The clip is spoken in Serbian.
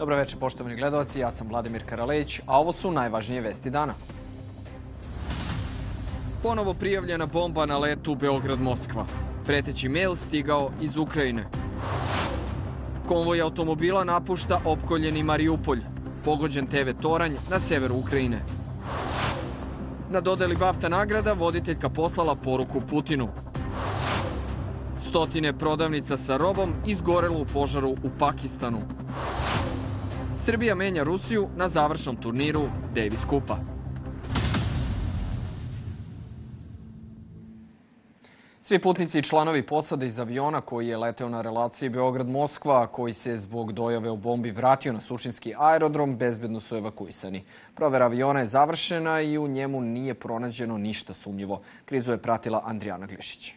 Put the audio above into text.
Dobro večer, poštovani gledalci, ja sam Vladimir Karalejić, a ovo su najvažnije vesti dana. Ponovo prijavljena bomba na letu Beograd-Moskva. Preteći mail stigao iz Ukrajine. Konvoj automobila napušta opkoljeni Mariupolj. Pogođen TV toranj na severu Ukrajine. Na dodeli BAFTA nagrada voditeljka poslala poruku Putinu. Stotine prodavnica sa robom izgorelo u požaru u Pakistanu. Srbija menja Rusiju na završnom turniru Davis Kupa. Svi putnici i članovi posade iz aviona koji je leteo na relaciji Beograd-Moskva, a koji se zbog dojave o bombi vratio na Surčinski aerodrom, bezbedno su evakuisani. Provera aviona je završena i u njemu nije pronađeno ništa sumnjivo. Krizu je pratila Andrijana Glišić.